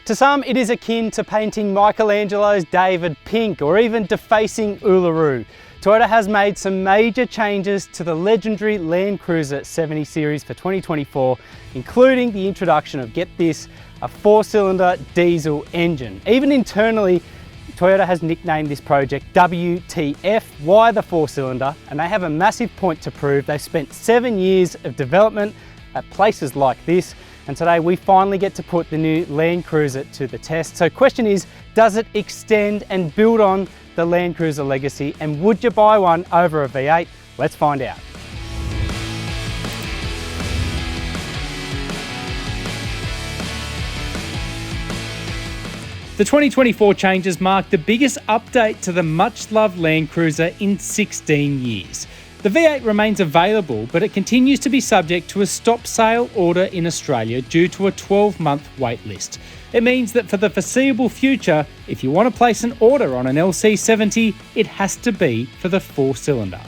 To some, it is akin to painting Michelangelo's David pink or even defacing Uluru. Toyota has made some major changes to the legendary LandCruiser 70 series for 2024, including the introduction of, get this, a 4-cylinder diesel engine. Even internally, Toyota has nicknamed this project WTF. Why the 4-cylinder? And they have a massive point to prove. They've spent 7 years of development at places like this, and today we finally get to put the new LandCruiser to the test. So question is, does it extend and build on the LandCruiser legacy, and would you buy one over a V8? Let's find out. The 2024 changes mark the biggest update to the much-loved LandCruiser in 16 years. The V8 remains available, but it continues to be subject to a stop sale order in Australia due to a 12-month wait list. It means that for the foreseeable future, if you want to place an order on an LC70, it has to be for the 4-cylinder.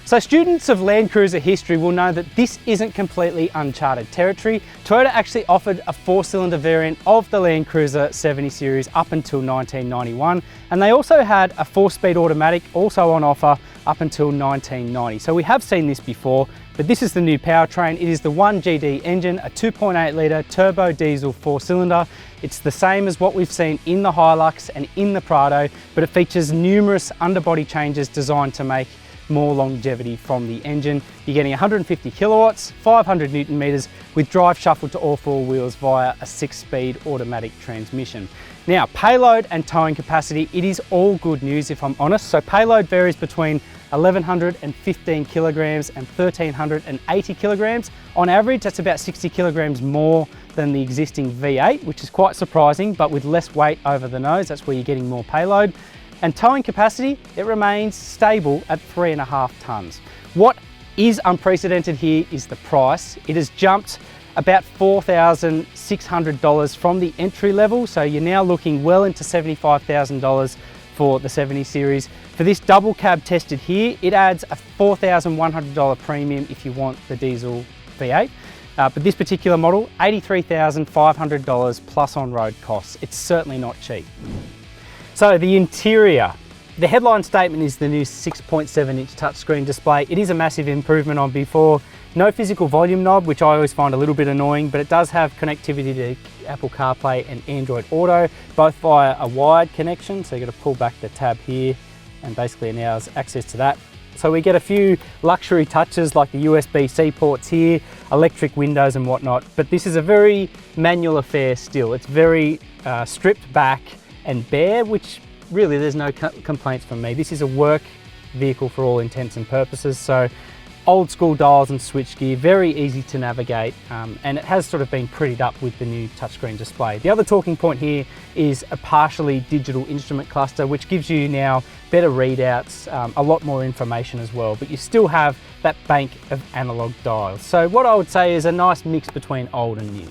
So students of LandCruiser history will know that this isn't completely uncharted territory. Toyota actually offered a 4-cylinder variant of the LandCruiser 70 series up until 1991, and they also had a 4-speed automatic also on offer up until 1990. So we have seen this before, but this is the new powertrain. It is the 1GD engine, a 2.8 litre turbo diesel 4-cylinder. It's the same as what we've seen in the Hilux and in the Prado, but it features numerous underbody changes designed to make more longevity from the engine. You're getting 150 kilowatts, 500 Newton meters with drive shuffled to all 4 wheels via a 6-speed automatic transmission. Now, payload and towing capacity, it is all good news if I'm honest. So payload varies between 1,115 kilograms and 1,380 kilograms. On average, that's about 60 kilograms more than the existing V8, which is quite surprising, but with less weight over the nose, that's where you're getting more payload. And towing capacity, it remains stable at 3.5 tonnes. What is unprecedented here is the price. It has jumped about $4,600 from the entry level, so you're now looking well into $75,000 for the 70 series. For this double cab tested here, it adds a $4,100 premium if you want the diesel V8. But this particular model, $83,500 plus on-road costs. It's certainly not cheap. So the interior, the headline statement is the new 6.7-inch touchscreen display. It is a massive improvement on before. No physical volume knob, which I always find a little bit annoying, but it does have connectivity to Apple CarPlay and Android Auto, both via a wired connection. So you've got to pull back the tab here and basically it allows access to that. So we get a few luxury touches like the USB-C ports here, electric windows and whatnot, but this is a very manual affair still. It's very stripped back and bare, which really there's no complaints from me. This is a work vehicle for all intents and purposes, so old school dials and switchgear, very easy to navigate, and it has sort of been prettied up with the new touchscreen display. The other talking point here is a partially digital instrument cluster, which gives you now better readouts, a lot more information as well, but you still have that bank of analog dials. So what I would say is a nice mix between old and new.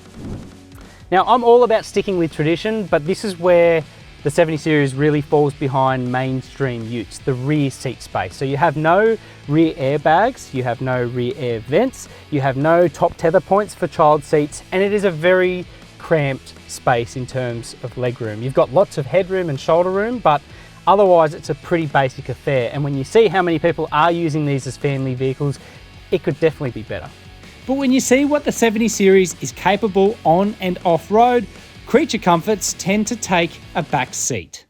Now, I'm all about sticking with tradition, but this is where the 70 series really falls behind mainstream utes, the rear seat space. So you have no rear airbags, you have no rear air vents, you have no top tether points for child seats, and it is a very cramped space in terms of legroom. You've got lots of headroom and shoulder room, but otherwise it's a pretty basic affair. And when you see how many people are using these as family vehicles, it could definitely be better. But when you see what the 70 series is capable on and off-road, creature comforts tend to take a back seat.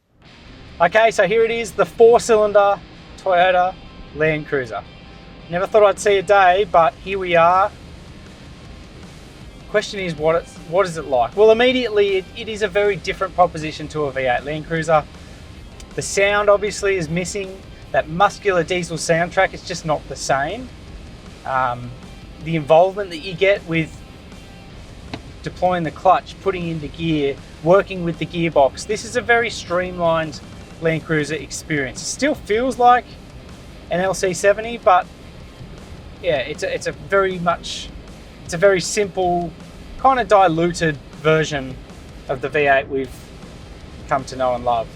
Okay, so here it is, the 4-cylinder Toyota LandCruiser. Never thought I'd see a day, but here we are. Question is, what is it like? Well, immediately it is a very different proposition to a V8 LandCruiser. The sound obviously is missing. That muscular diesel soundtrack, it's just not the same. The involvement that you get with deploying the clutch, putting into gear, working with the gearbox. This is a very streamlined LandCruiser experience. It still feels like an LC70, but yeah, it's a very simple, kind of diluted version of the V8 we've come to know and love.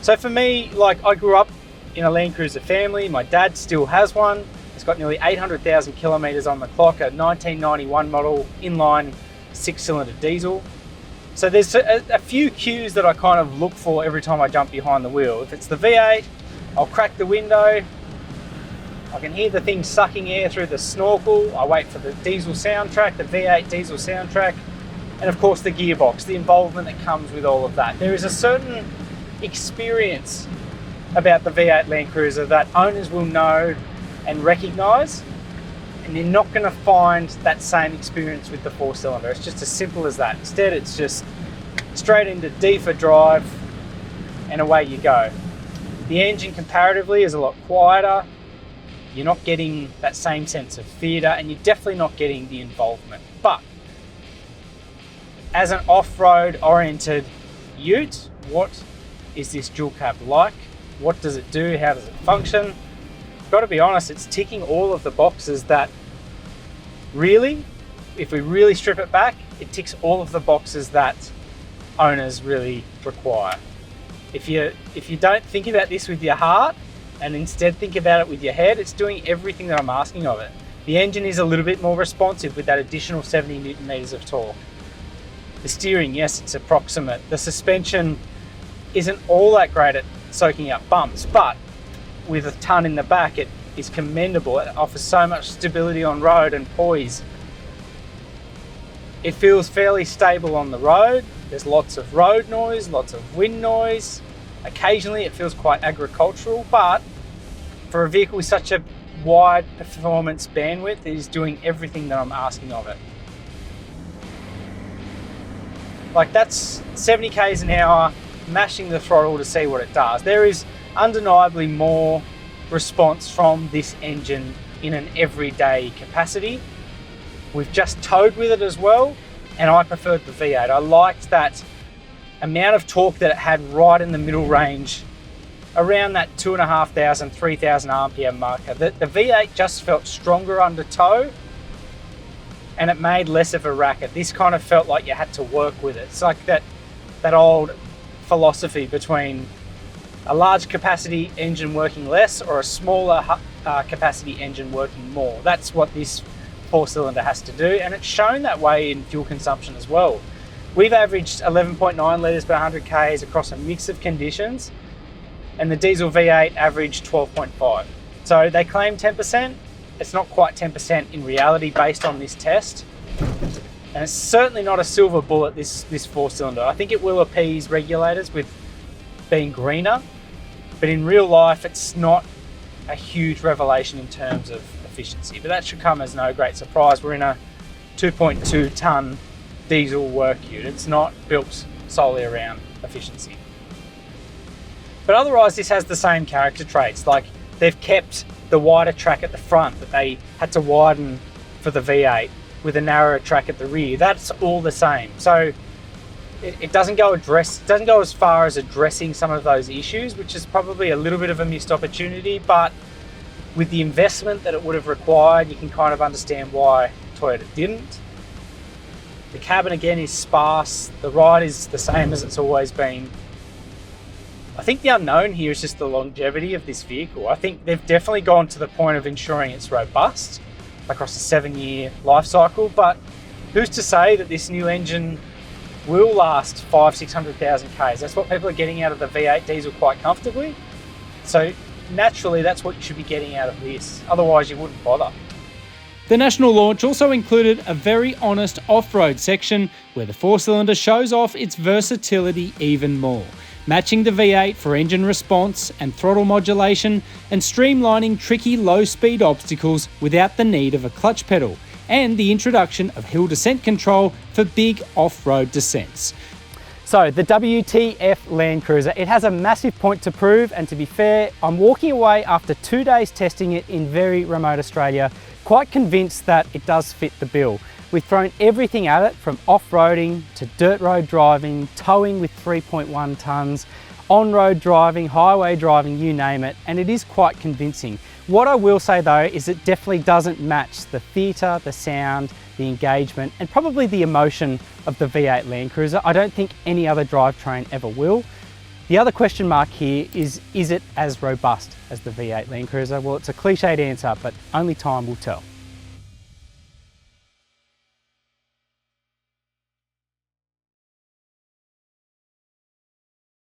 So for me, like, I grew up in a LandCruiser family. My dad still has one. It's got nearly 800,000 kilometers on the clock, a 1991 model inline 6-cylinder diesel. So there's a few cues that I kind of look for every time I jump behind the wheel. If it's the V8, I'll crack the window. I can hear the thing sucking air through the snorkel. I wait for the diesel soundtrack, the V8 diesel soundtrack, and of course the gearbox, the involvement that comes with all of that. There is a certain experience about the V8 LandCruiser that owners will know and recognise, and you're not going to find that same experience with the 4-cylinder. It's just as simple as that. Instead, it's just straight into D for drive and away you go. The engine comparatively is a lot quieter. You're not getting that same sense of theatre, and you're definitely not getting the involvement. But as an off-road oriented ute, what is this dual cab like? What does it do? How does it function? Got to be honest, it's ticking all of the boxes that really, if we really strip it back, it ticks all of the boxes that owners really require. If you don't think about this with your heart and instead think about it with your head, it's doing everything that I'm asking of it. The engine is a little bit more responsive with that additional 70 Newton meters of torque. The steering, yes, it's approximate. The suspension isn't all that great at soaking up bumps, but with a ton in the back, it is commendable. It offers so much stability on road and poise. It feels fairly stable on the road. There's lots of road noise, lots of wind noise. Occasionally it feels quite agricultural, but for a vehicle with such a wide performance bandwidth, it is doing everything that I'm asking of it. Like, that's 70 k's an hour, mashing the throttle to see what it does. There is undeniably more response from this engine in an everyday capacity. We've just towed with it as well, and I preferred the V8. I liked that amount of torque that it had right in the middle range, around that 2,500, 3,000 RPM marker. The V8 just felt stronger under tow, and it made less of a racket. This kind of felt like you had to work with it. It's like that old philosophy between a large capacity engine working less or a smaller capacity engine working more. That's what this 4-cylinder has to do, and it's shown that way in fuel consumption as well. We've averaged 11.9 litres per 100 k's across a mix of conditions, and the diesel V8 averaged 12.5. So they claim 10%. It's not quite 10% in reality based on this test. And it's certainly not a silver bullet, this 4-cylinder. I think it will appease regulators with being greener, but in real life, it's not a huge revelation in terms of efficiency. But that should come as no great surprise. We're in a 2.2 tonne diesel work ute. It's not built solely around efficiency. But otherwise, this has the same character traits. Like, they've kept the wider track at the front that they had to widen for the V8 with a narrower track at the rear. That's all the same. So it doesn't go as far as addressing some of those issues, which is probably a little bit of a missed opportunity, but with the investment that it would have required, you can kind of understand why Toyota didn't. The cabin again is sparse. The ride is the same as it's always been. I think the unknown here is just the longevity of this vehicle. I think they've definitely gone to the point of ensuring it's robust across a 7-year life cycle, but who's to say that this new engine will last 500,000-600,000 k's? That's what people are getting out of the V8 diesel quite comfortably. So naturally, that's what you should be getting out of this. Otherwise, you wouldn't bother. The national launch also included a very honest off-road section where the 4-cylinder shows off its versatility even more, matching the V8 for engine response and throttle modulation, and streamlining tricky low-speed obstacles without the need of a clutch pedal, and the introduction of hill descent control for big off-road descents. So the WTF LandCruiser, it has a massive point to prove, and to be fair, I'm walking away after 2 days testing it in very remote Australia, quite convinced that it does fit the bill. We've thrown everything at it, from off-roading to dirt road driving, towing with 3.1 tonnes, on-road driving, highway driving, you name it, and it is quite convincing. What I will say though is it definitely doesn't match the theatre, the sound, the engagement, and probably the emotion of the V8 LandCruiser. I don't think any other drivetrain ever will. The other question mark here is it as robust as the V8 LandCruiser? Well, it's a cliched answer, but only time will tell.